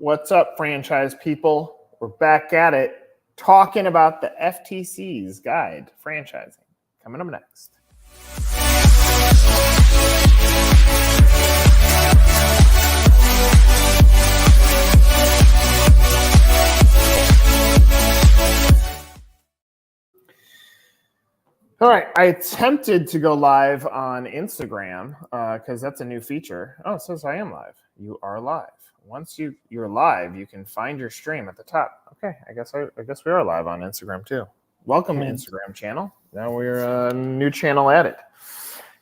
What's up, franchise people? We're back at it, talking about the FTC's guide to franchising. Coming up next. All right, I attempted to go live on Instagram because that's a new feature. Oh, it says I am live. You are live. Once you're live, you can find your stream at the top. Okay, I guess we are live on Instagram too. Welcome, Instagram channel. Now we're a new channel added.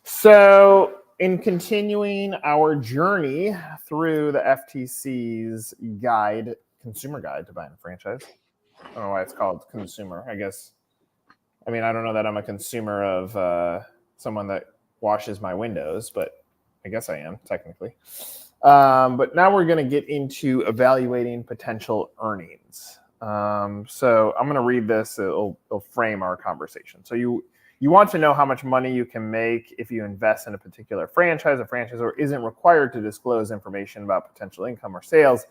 So, in continuing our journey through the FTC's guide, consumer guide to buying a franchise. I don't know why it's called consumer. I don't know that I'm a consumer of someone that washes my windows, but I guess I am technically. But now we're going to get into evaluating potential earnings. So I'm going to read this. It'll frame our conversation. So you want to know how much money you can make if you invest in a particular franchise. A franchisor isn't required to disclose information about potential income or sales.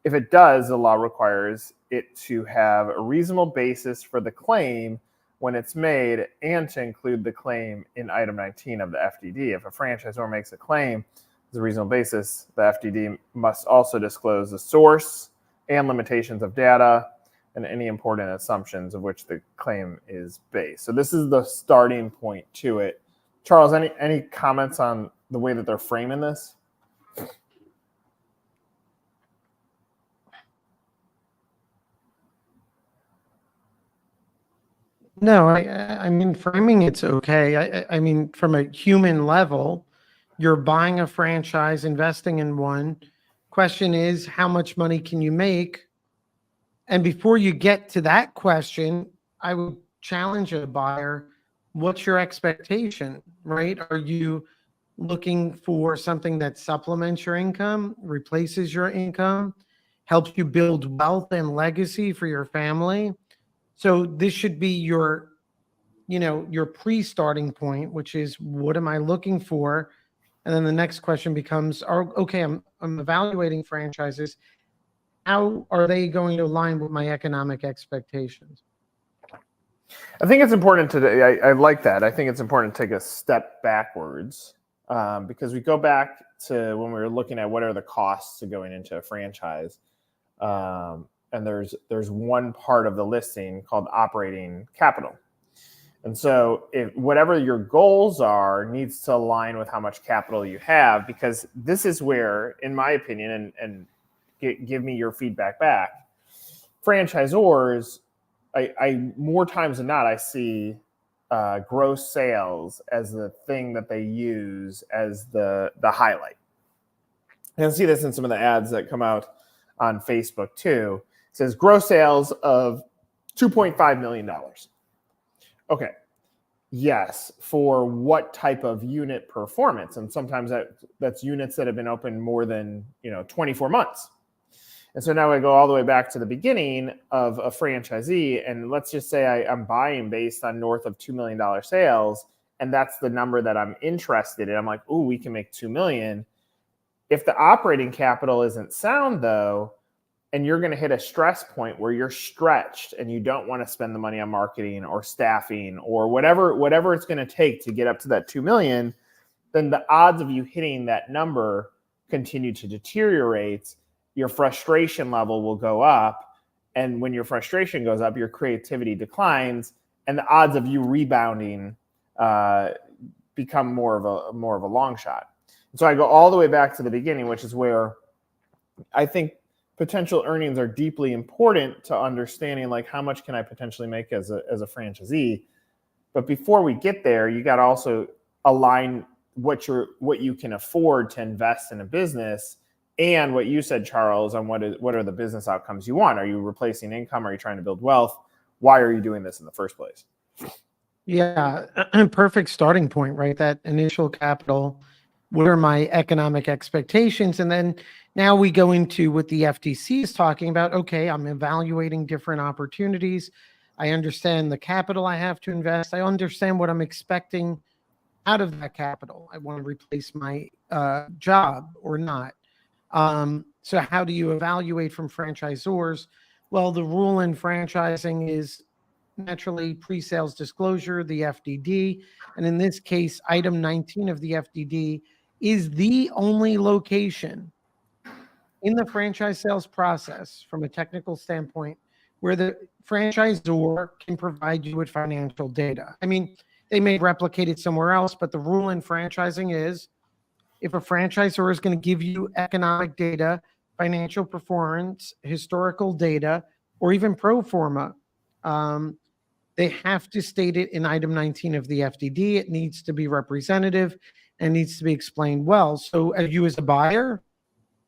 If it does, the law requires it to have a reasonable basis for the claim when it's made and to include the claim in item 19 of the FDD. If a franchisor makes a claim as a reasonable basis, the FDD must also disclose the source and limitations of data and any important assumptions of which the claim is based. So this is the starting point to it. Charles, any comments on the way that they're framing this? No, I mean, framing it's okay. I mean, from a human level, you're buying a franchise, investing in one. Question is, how much money can you make? And before you get to that question, I would challenge a buyer. What's your expectation, right? Are you looking for something that supplements your income, replaces your income, helps you build wealth and legacy for your family? So this should be your pre-starting point, which is, what am I looking for? And then the next question becomes, okay, I'm evaluating franchises. How are they going to align with my economic expectations? I think it's important I like that. I think it's important to take a step backwards because we go back to when we were looking at what are the costs of going into a franchise. And there's one part of the listing called operating capital. And so if whatever your goals are needs to align with how much capital you have, because this is where, in my opinion, and give me your feedback back, franchisors, I more times than not, I see gross sales as the thing that they use as the highlight. And I see this in some of the ads that come out on Facebook too. It says gross sales of $2.5 million. Okay. Yes. For what type of unit performance? And sometimes that's units that have been open more than 24 months. And so now I go all the way back to the beginning of a franchisee. And let's just say I'm buying based on north of $2 million sales. And that's the number that I'm interested in. I'm like, ooh, we can make $2 million. If the operating capital isn't sound though, and you're going to hit a stress point where you're stretched and you don't want to spend the money on marketing or staffing or whatever it's going to take to get up to that 2 million, then the odds of you hitting that number continue to deteriorate. Your frustration level will go up. And when your frustration goes up, your creativity declines, and the odds of you rebounding become more of a long shot. So I go all the way back to the beginning, which is where I think potential earnings are deeply important to understanding, like, how much can I potentially make as a franchisee. But before we get there, you got to also align what you can afford to invest in a business, and what you said, Charles, on what are the business outcomes you want. Are you replacing income? Are you trying to build wealth? Why are you doing this in the first place? Yeah, perfect starting point, right? That initial capital. What are my economic expectations? And then now we go into what the FTC is talking about. Okay, I'm evaluating different opportunities. I understand the capital I have to invest. I understand what I'm expecting out of that capital. I want to replace my job or not. So how do you evaluate from franchisors? Well, the rule in franchising is naturally pre-sales disclosure, the FDD. And in this case, item 19 of the FDD is the only location in the franchise sales process from a technical standpoint where the franchisor can provide you with financial data. I mean, they may replicate it somewhere else, but the rule in franchising is if a franchisor is going to give you economic data, financial performance, historical data, or even pro forma, they have to state it in item 19 of the FDD. It needs to be representative and needs to be explained well. So you as a buyer,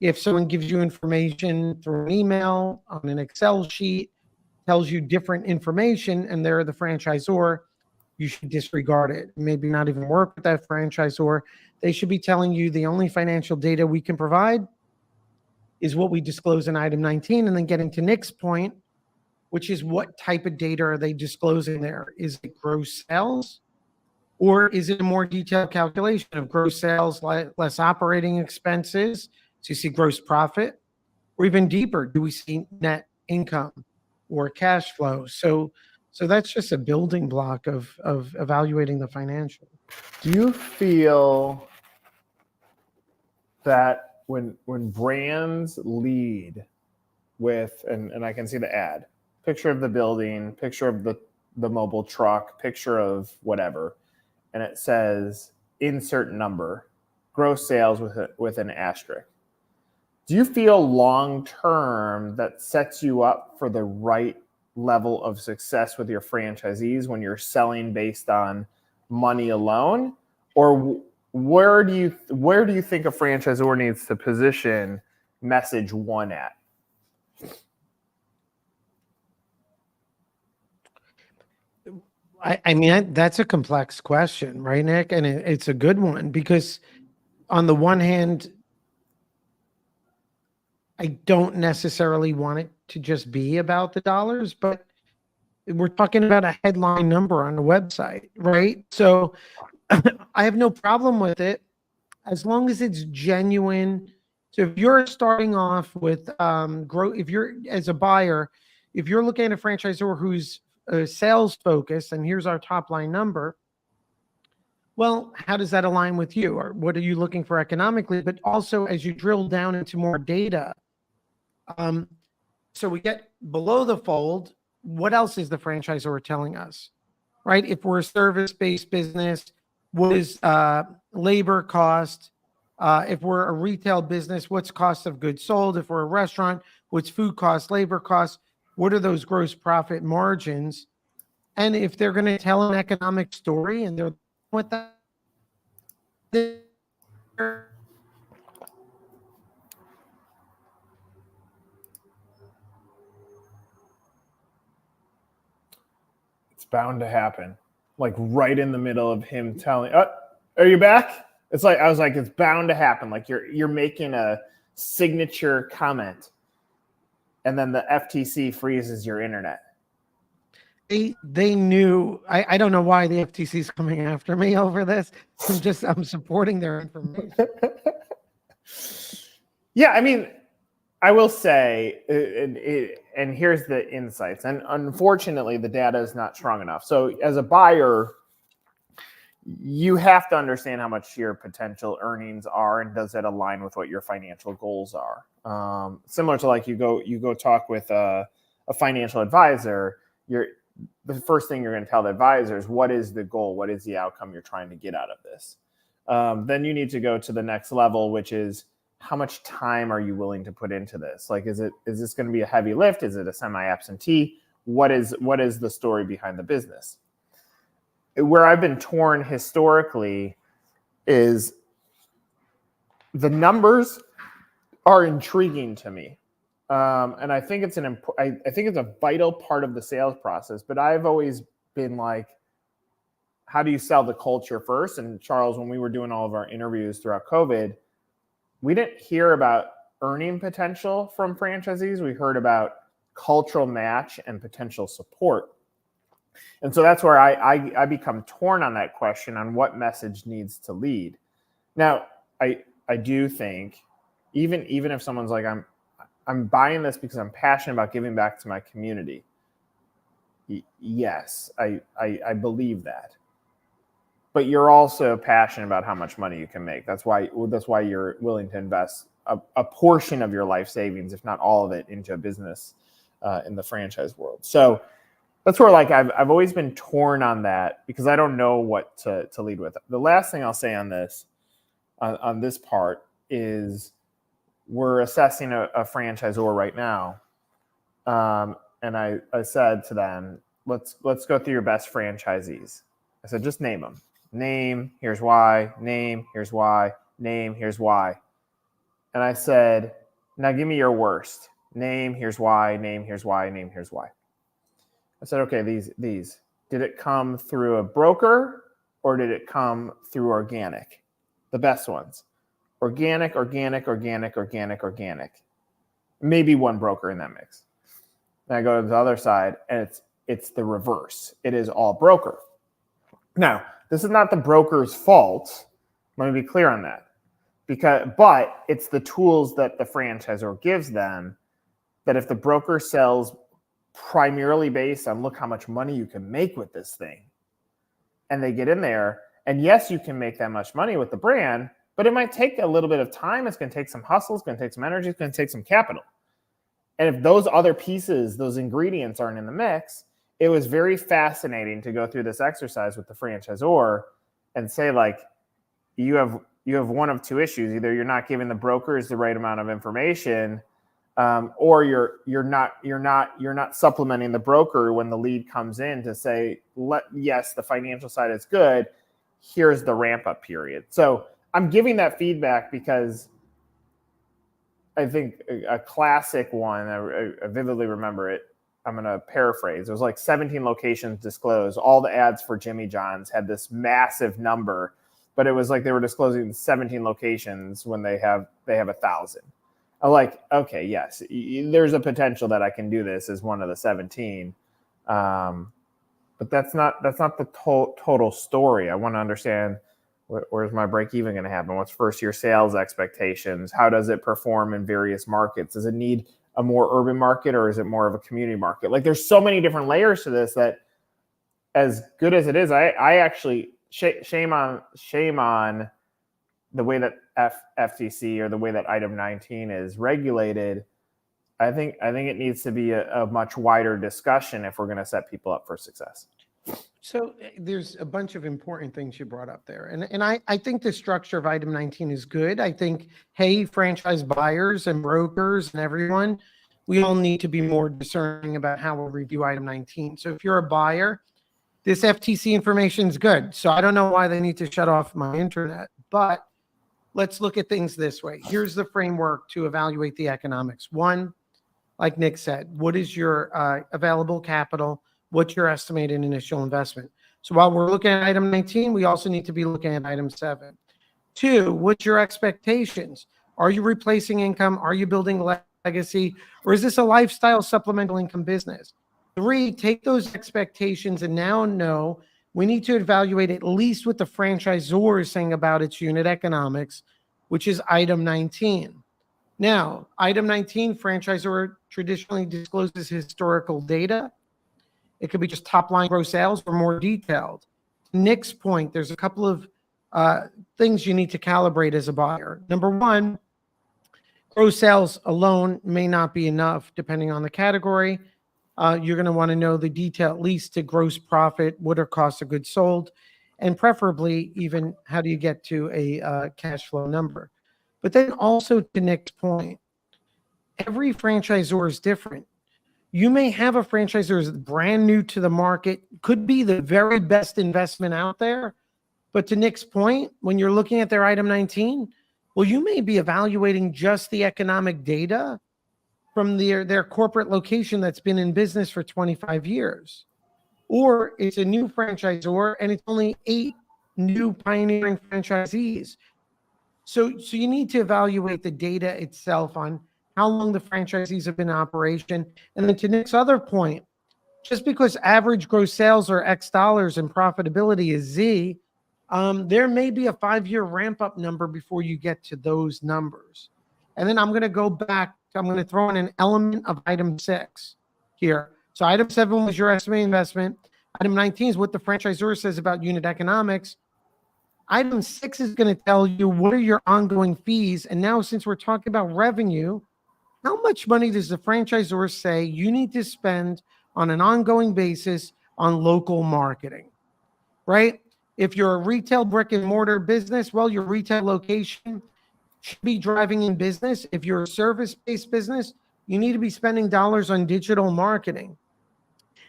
if someone gives you information through an email, on an Excel sheet, tells you different information, and they're the franchisor, you should disregard it. Maybe not even work with that franchisor. They should be telling you the only financial data we can provide is what we disclose in item 19. And then getting to Nick's point, which is what type of data are they disclosing there? Is it gross sales? Or is it a more detailed calculation of gross sales less operating expenses? So you see gross profit, or even deeper, do we see net income or cash flow? So that's just a building block of evaluating the financial. Do you feel that when brands lead with, and I can see the ad, picture of the building, picture of the mobile truck, picture of whatever, and it says insert number, gross sales with an asterisk. Do you feel long term that sets you up for the right level of success with your franchisees when you're selling based on money alone? Or where do you think a franchisor needs to position message one at? I mean, that's a complex question, right, Nick? And it's a good one because on the one hand, I don't necessarily want it to just be about the dollars, but we're talking about a headline number on a website, right? So I have no problem with it as long as it's genuine. So if you're starting off with if you're as a buyer, if you're looking at a franchisor who's sales focused, and here's our top line number, well, how does that align with you? Or what are you looking for economically? But also as you drill down into more data, so we get below the fold, what else is the franchisor telling us, right? If we're a service-based business, what is labor cost? If we're a retail business, what's cost of goods sold? If we're a restaurant, what's food cost, labor cost? What are those gross profit margins? And if they're going to tell an economic story and they're with that, it's bound to happen. Like right in the middle of him telling, "Oh, are you back?" It's like I was like, it's bound to happen. Like you're making a signature comment, and then the FTC freezes your internet. They knew. I don't know why the FTC is coming after me over this. I'm supporting their information. Yeah, I mean, I will say, and here's the insights. And unfortunately, the data is not strong enough. So as a buyer, you have to understand how much your potential earnings are, and does that align with what your financial goals are. Similar to like you go talk with a financial advisor. The first thing you're going to tell the advisor is what is the goal, what is the outcome you're trying to get out of this. Then you need to go to the next level, which is how much time are you willing to put into this? Like, is this going to be a heavy lift? Is it a semi-absentee? What is the story behind the business? Where I've been torn historically is the numbers are intriguing to me. And I think it's I think it's a vital part of the sales process, but I've always been like, how do you sell the culture first? And Charles, when we were doing all of our interviews throughout COVID, we didn't hear about earning potential from franchisees. We heard about cultural match and potential support. And so that's where I become torn on that question on what message needs to lead. Now, I do think even if someone's like, I'm buying this because I'm passionate about giving back to my community. Yes, I believe that. But you're also passionate about how much money you can make. That's why you're willing to invest a portion of your life savings, if not all of it, into a business in the franchise world. So that's where like I've always been torn on that because I don't know what to lead with. The last thing I'll say on this part is we're assessing a franchisor right now, and I said to them, let's go through your best franchisees. I said, just name them. Name, here's why. Name, here's why. Name, here's why. And I said, now give me your worst. Name, here's why. Name, here's why. Name, here's why. I said, okay, these. Did it come through a broker or did it come through organic? The best ones. Organic. Maybe one broker in that mix. And I go to the other side and it's the reverse. It is all broker. Now, this is not the broker's fault. Let me be clear on that. But it's the tools that the franchisor gives them that if the broker sells primarily based on look how much money you can make with this thing, and they get in there, and yes, you can make that much money with the brand, but it might take a little bit of time. It's going to take some hustle. It's going to take some energy. It's going to take some capital. And if those other pieces, those ingredients aren't in the mix, it was very fascinating to go through this exercise with the franchisor and say, like, you have one of two issues. Either you're not giving the brokers the right amount of information, or you're not supplementing the broker when the lead comes in to say, yes, the financial side is good. Here's the ramp up period. So I'm giving that feedback because I think a classic one, I vividly remember it. I'm going to paraphrase. It was like 17 locations disclosed. All the ads for Jimmy John's had this massive number, but it was like they were disclosing 17 locations when they have 1,000. I'm like, okay, yes, there's a potential that I can do this as one of the 17. But that's not the total story. I want to understand where's my break even going to happen? What's first year sales expectations? How does it perform in various markets? Does it need a more urban market or is it more of a community market? Like there's so many different layers to this that as good as it is, I actually shame on the way that FTC or the way that item 19 is regulated. I think it needs to be a much wider discussion if we're going to set people up for success. So there's a bunch of important things you brought up there. And I think the structure of item 19 is good. I think, hey, franchise buyers and brokers and everyone, we all need to be more discerning about how we review item 19. So if you're a buyer, this FTC information is good. So I don't know why they need to shut off my internet, but let's look at things this way. Here's the framework to evaluate the economics. One, like Nick said, what is your available capital? What's your estimated initial investment? So while we're looking at item 19, we also need to be looking at item 7. 2, what's your expectations? Are you replacing income? Are you building legacy? Or is this a lifestyle supplemental income business? 3, take those expectations and now know we need to evaluate at least what the franchisor is saying about its unit economics, which is item 19. Now, item 19, franchisor traditionally discloses historical data. It could be just top line gross sales or more detailed. Nick's point, there's a couple of things you need to calibrate as a buyer. Number one, gross sales alone may not be enough depending on the category. You're going to want to know the detail, at least to gross profit, what are costs of goods sold, and preferably even how do you get to a cash flow number. But then also to Nick's point, every franchisor is different. You may have a franchisor that's brand new to the market, could be the very best investment out there. But to Nick's point, when you're looking at their item 19, well, you may be evaluating just the economic data from their corporate location that's been in business for 25 years. Or it's a new franchisor and it's only 8 new pioneering franchisees. So you need to evaluate the data itself on how long the franchisees have been in operation. And then to Nick's other point, just because average gross sales are X dollars and profitability is Z, there may be a 5-year ramp up number before you get to those numbers. And then I'm going to go back. I'm going to throw in an element of item 6 here. So item 7 was your estimated investment. Item 19 is what the franchisor says about unit economics. Item 6 is going to tell you what are your ongoing fees. And now, since we're talking about revenue, how much money does the franchisor say you need to spend on an ongoing basis on local marketing, right? If you're a retail brick and mortar business, well, your retail location should be driving in business. If you're a service-based business, you need to be spending dollars on digital marketing.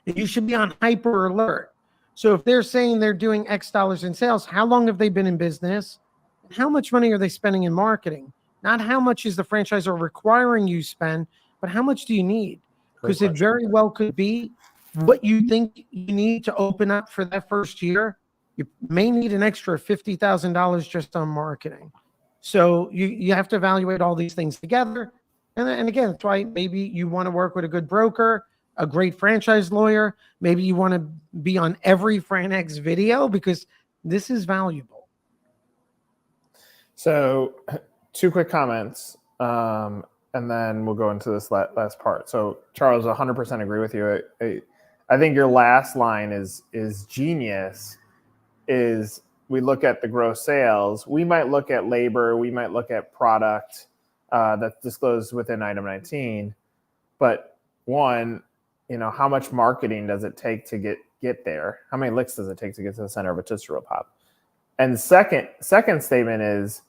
You should be on hyper alert. So if they're saying they're doing X dollars in sales, how long have they been in business? And how much money are they spending in marketing? Not how much is the franchisor requiring you spend, but how much do you need? Because it very well could be what you think you need to open up for that first year. You may need an extra $50,000 just on marketing. So you have to evaluate all these things together. And again, that's why maybe you want to work with a good broker, a great franchise lawyer. Maybe you want to be on every FranX video because this is valuable. So 2 quick comments, and then we'll go into this last part. So Charles, 100% agree with you. I think your last line is genius. Is we look at the gross sales. We might look at labor. We might look at product that's disclosed within item 19. But one, how much marketing does it take to get there? How many licks does it take to get to the center of a Tootsie Roll Pop? And second statement is,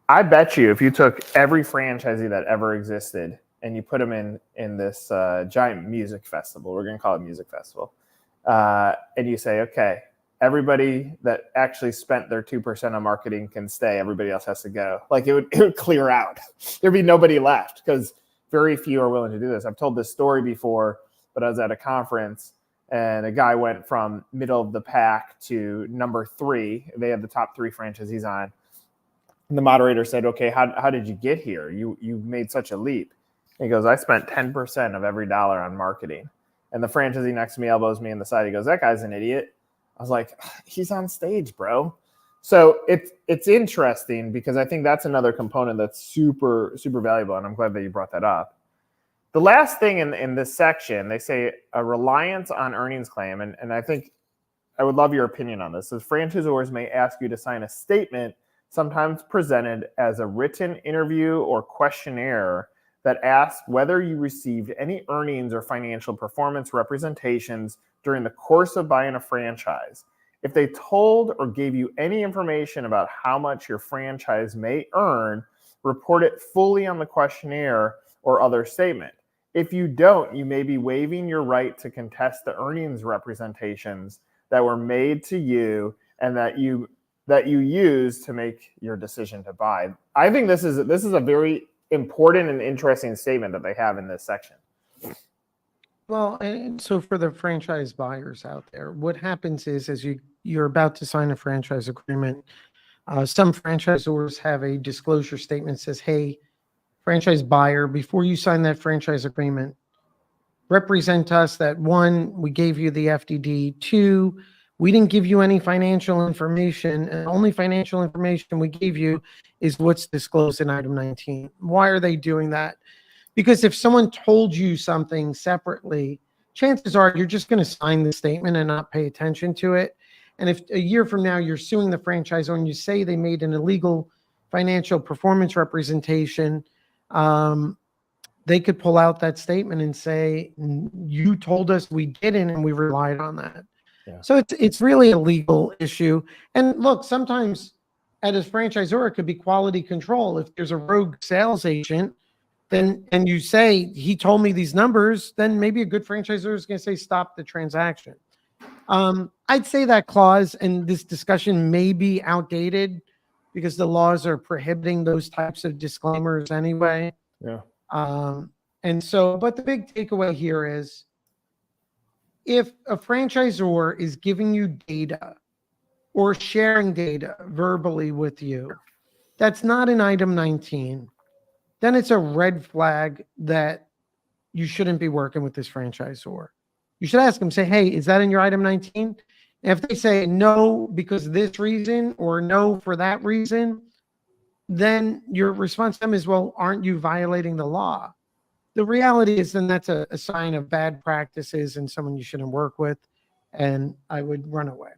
I bet you if you took every franchisee that ever existed and you put them in this giant music festival, we're going to call it music festival, and you say, okay, everybody that actually spent their 2% on marketing can stay. Everybody else has to go. Like it would clear out. There'd be nobody left because very few are willing to do this. I've told this story before, but I was at a conference and a guy went from middle of the pack to number 3. They had the top 3 franchisees on. And the moderator said, okay, how did you get here? You made such a leap. And he goes, I spent 10% of every dollar on marketing. And the franchisee next to me elbows me in the side. He goes, that guy's an idiot. I was like, he's on stage, bro. So it's interesting because I think that's another component that's super, super valuable. And I'm glad that you brought that up. The last thing in this section, they say a reliance on earnings claim. And I think I would love your opinion on this. So franchisors may ask you to sign a statement, sometimes presented as a written interview or questionnaire that asks whether you received any earnings or financial performance representations during the course of buying a franchise. If they told or gave you any information about how much your franchise may earn, report it fully on the questionnaire or other statement. If you don't, you may be waiving your right to contest the earnings representations that were made to you and that you use to make your decision to buy. I think this is a very important and interesting statement that they have in this section. Well, and so for the franchise buyers out there, what happens is as you're about to sign a franchise agreement, some franchisors have a disclosure statement that says, hey, franchise buyer, before you sign that franchise agreement, represent us that 1, we gave you the FDD, 2, we didn't give you any financial information, and only financial information we gave you is what's disclosed in item 19. Why are they doing that? Because if someone told you something separately, chances are you're just going to sign the statement and not pay attention to it. And if a year from now you're suing the franchisor and you say they made an illegal financial performance representation, they could pull out that statement and say, you told us we didn't and we relied on that. Yeah. So it's really a legal issue. And look, sometimes at a franchisor, it could be quality control. If there's a rogue sales agent, then and you say, he told me these numbers, then maybe a good franchisor is going to say, stop the transaction. I'd say that clause and this discussion may be outdated because the laws are prohibiting those types of disclaimers anyway. Yeah. And so, but the big takeaway here is if a franchisor is giving you data or sharing data verbally with you, that's not in item 19, then it's a red flag that you shouldn't be working with this franchisor. You should ask them, say, hey, is that in your item 19? And if they say no, because of this reason or no for that reason, then your response to them is, well, aren't you violating the law? The reality is then that's a sign of bad practices and someone you shouldn't work with. And I would run away.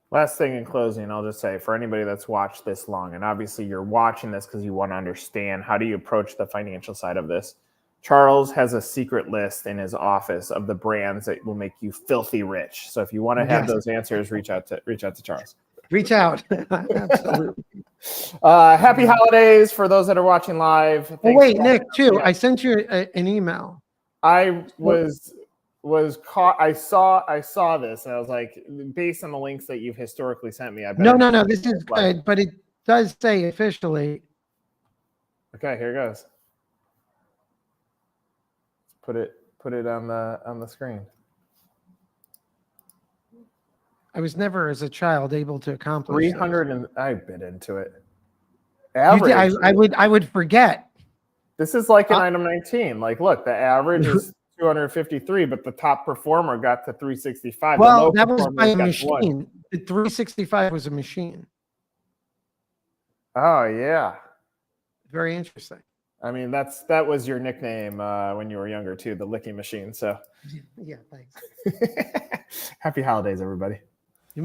Last thing in closing, I'll just say for anybody that's watched this long, and obviously you're watching this because you want to understand how do you approach the financial side of this. Charles has a secret list in his office of the brands that will make you filthy rich. So if you want to have those answers, reach out to Charles. Reach out. Absolutely. Happy holidays for those that are watching live. Oh, Thanks wait, for Nick, too. Yeah. I sent you an email. I was caught. I saw this, and I was like, based on the links that you've historically sent me, I bet. No. This is good, but it does say officially. Okay, here it goes. Put it on the screen. I was never, as a child, able to accomplish 300 and I bit into it. Average. I would forget. This is like an item 19. Like, look, the average is 253, but the top performer got to 365. Well, that was by a machine. The 365 was a machine. Oh yeah. Very interesting. I mean, that was your nickname when you were younger too, the licking machine. So yeah, thanks. Happy holidays, everybody. You